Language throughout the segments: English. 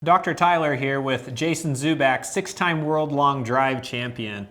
Dr. Tyler here with Jason Zuback, 6-time world long drive champion.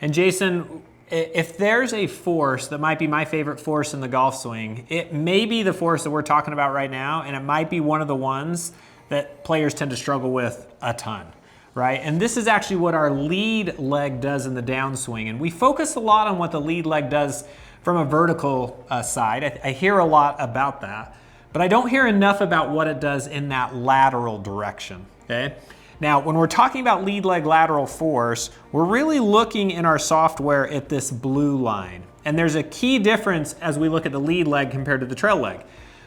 And Jason, if there's a force that might be my favorite force in the golf swing, it may be the force that we're talking about right now, and it might be one of the ones that players tend to struggle with a ton, right? And this is actually what our lead leg does in the downswing. And we focus a lot on what the lead leg does from a vertical side. I hear a lot about that. But I don't hear enough about what it does in that lateral direction, okay? Now, when we're talking about lead leg lateral force, we're really looking in our software at this blue line. And there's a key difference as we look at the lead leg compared to the trail leg.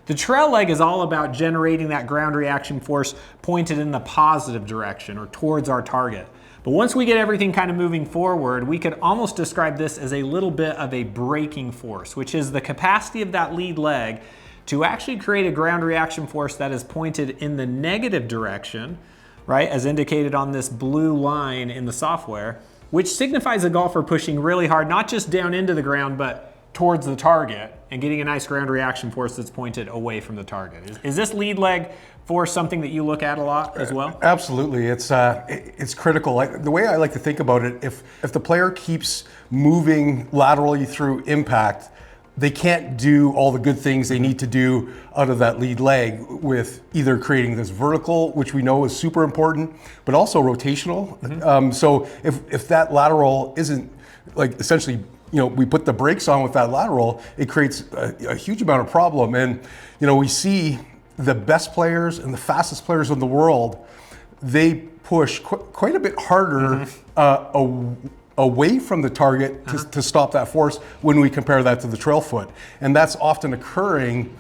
The trail leg is all about generating that ground reaction force pointed in the positive direction or towards our target. But once we get everything kind of moving forward, we could almost describe this as a little bit of a braking force, which is the capacity of that lead leg to actually create a ground reaction force that is pointed in the negative direction, right, as indicated on this blue line in the software, which signifies a golfer pushing really hard, not just down into the ground, but towards the target and getting a nice ground reaction force that's pointed away from the target. Is this lead leg force something that you look at a lot as well? Absolutely, it's critical. The way I like to think about it, if the player keeps moving laterally through impact, they can't do all the good things they need to do out of that lead leg with either creating this vertical, which we know is super important, but also rotational. Mm-hmm. So if that lateral isn't, like, essentially, we put the brakes on with that lateral, it creates a huge amount of problem. And, we see the best players and the fastest players in the world, they push quite a bit harder away from the target to stop that force when we compare that to the trail foot. And that's often occurring,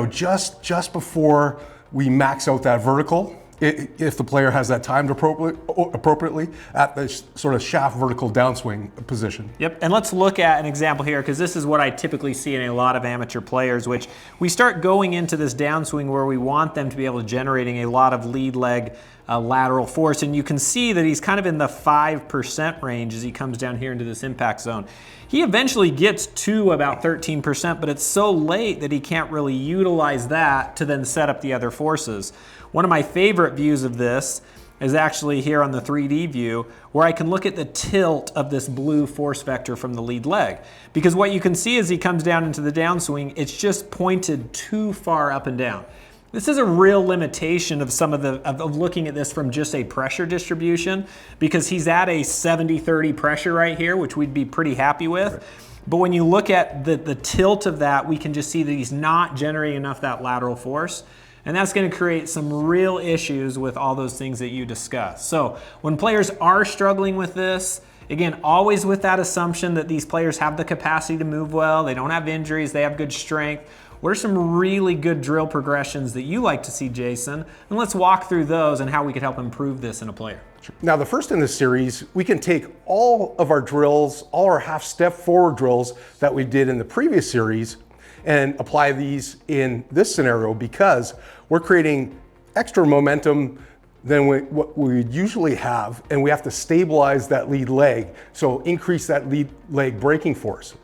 just before we max out that vertical, if the player has that timed appropriately at the sort of shaft vertical downswing position. Yep, and let's look at an example here, because this is what I typically see in a lot of amateur players, which we start going into this downswing where we want them to be able to generating a lot of lead leg lateral force, and you can see that he's kind of in the 5% range as he comes down here into this impact zone. He eventually gets to about 13%, but it's so late that he can't really utilize that to then set up the other forces. One of my favorite views of this is actually here on the 3D view, where I can look at the tilt of this blue force vector from the lead leg. Because what you can see as he comes down into the downswing, it's just pointed too far up and down. This is a real limitation of of looking at this from just a pressure distribution, because he's at a 70-30 pressure right here, which we'd be pretty happy with. Right. But when you look at the tilt of that, we can just see that he's not generating enough that lateral force. And that's going to create some real issues with all those things that you discussed. So when players are struggling with this, again, always with that assumption that these players have the capacity to move well, they don't have injuries, they have good strength. What are some really good drill progressions that you like to see, Jason? And let's walk through those and how we could help improve this in a player. Now, the first in this series, we can take all of our drills, all our half step forward drills that we did in the previous series, and apply these in this scenario, because we're creating extra momentum than what we would usually have, and we have to stabilize that lead leg, so increase that lead leg braking force.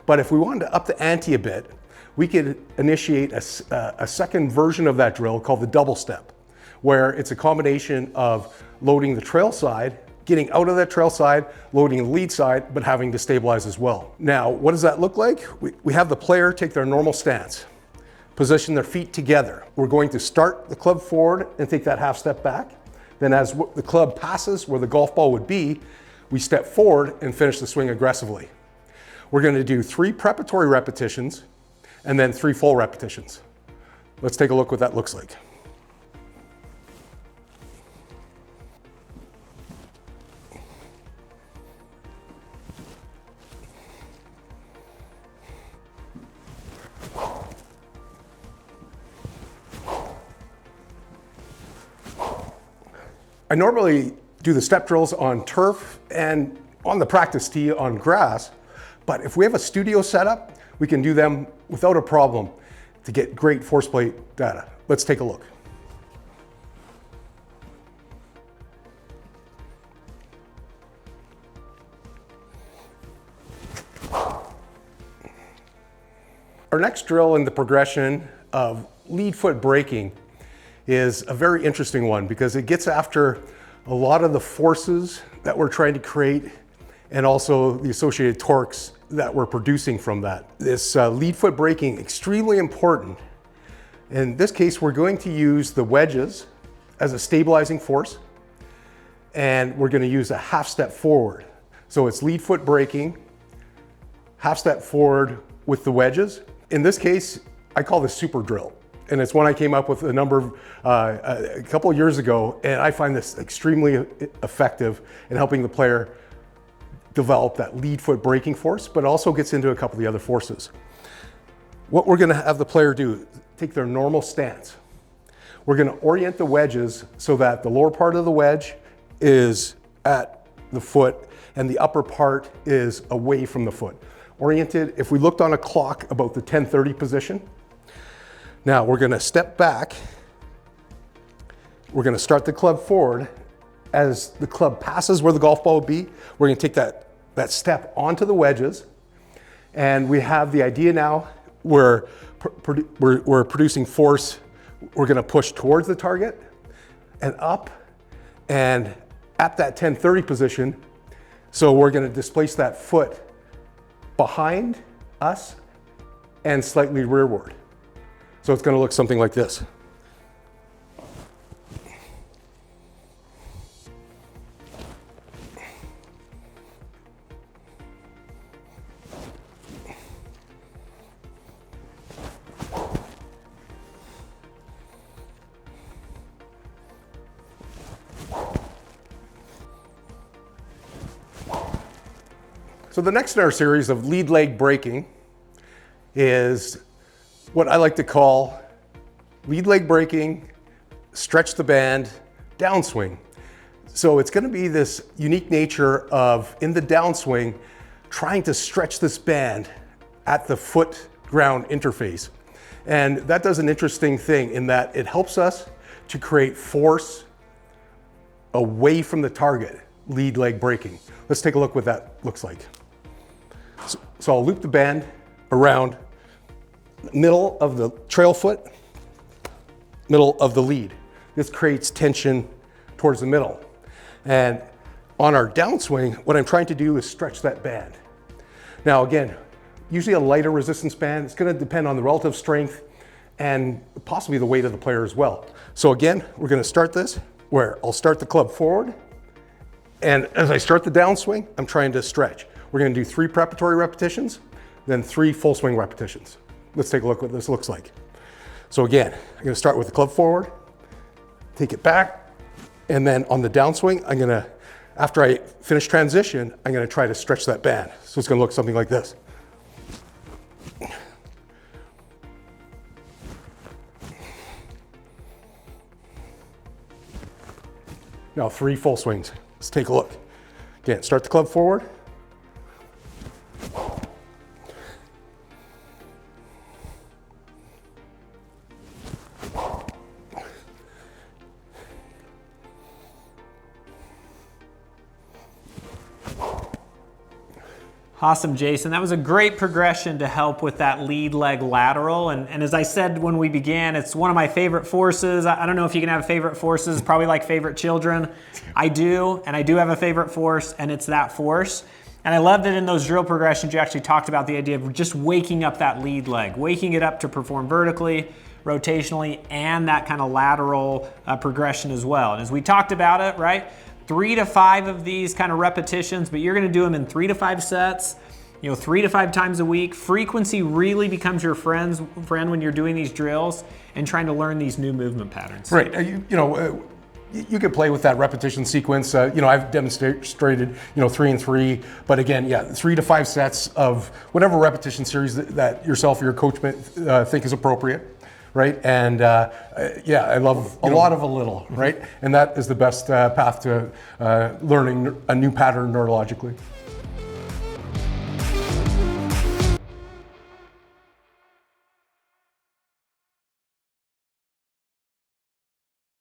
But if we wanted to up the ante a bit, we could initiate a second version of that drill called the double step, where it's a combination of loading the trail side, getting out of that trail side, loading the lead side, but having to stabilize as well. Now, what does that look like? We have the player take their normal stance, position their feet together. We're going to start the club forward and take that half step back. Then as the club passes where the golf ball would be, we step forward and finish the swing aggressively. We're going to do 3 preparatory repetitions and then 3 full repetitions. Let's take a look what that looks like. I normally do the step drills on turf and on the practice tee on grass, but if we have a studio setup, we can do them without a problem to get great force plate data. Let's take a look. Our next drill in the progression of lead foot braking is a very interesting one because it gets after a lot of the forces that we're trying to create and also the associated torques that we're producing from that. This lead foot braking, extremely important. In this case, we're going to use the wedges as a stabilizing force, and we're going to use a half step forward. So it's lead foot braking, half step forward with the wedges. In this case, I call this super drill. And it's one I came up with a couple of years ago, and I find this extremely effective in helping the player develop that lead foot braking force, but also gets into a couple of the other forces. What we're gonna have the player do, take their normal stance. We're gonna orient the wedges so that the lower part of the wedge is at the foot and the upper part is away from the foot. Oriented, if we looked on a clock, about the 10:30 position. Now we're gonna step back. We're gonna start the club forward. As the club passes where the golf ball would be, we're gonna take that step onto the wedges. And we have the idea now, we're producing force. We're gonna push towards the target and up and at that 10:30 position. So we're gonna displace that foot behind us and slightly rearward. So it's gonna look something like this. So the next in our series of lead leg braking is what I like to call lead leg braking, stretch the band, downswing. So it's gonna be this unique nature of, in the downswing, trying to stretch this band at the foot ground interface. And that does an interesting thing in that it helps us to create force away from the target, lead leg braking. Let's take a look what that looks like. So I'll loop the band around the middle of the trail foot, middle of the lead. This creates tension towards the middle. And on our downswing, what I'm trying to do is stretch that band. Now again, usually a lighter resistance band, it's gonna depend on the relative strength and possibly the weight of the player as well. So again, we're gonna start this where I'll start the club forward, and as I start the downswing, I'm trying to stretch. We're gonna do 3 preparatory repetitions, then 3 full swing repetitions. Let's take a look what this looks like. So again, I'm gonna start with the club forward, take it back, and then on the downswing, I'm gonna, after I finish transition, I'm gonna try to stretch that band. So it's gonna look something like this. Now 3 full swings. Let's take a look. Again, start the club forward. Awesome, Jason. That was a great progression to help with that lead leg lateral. And as I said when we began, it's one of my favorite forces. I don't know if you can have favorite forces, probably like favorite children. I do, and I do have a favorite force, and it's that force. And I love that in those drill progressions, you actually talked about the idea of just waking up that lead leg, waking it up to perform vertically, rotationally, and that kind of lateral progression as well. And as we talked about it, right? 3 to 5 of these kind of repetitions, but you're gonna do them in 3 to 5 sets, 3 to 5 times a week. Frequency really becomes your friend when you're doing these drills and trying to learn these new movement patterns. Right, you could play with that repetition sequence. I've demonstrated, 3 and 3, but again, 3 to 5 sets of whatever repetition series that yourself or your coach think is appropriate. Right, and I love a lot of a little, right? And that is the best path to learning a new pattern neurologically.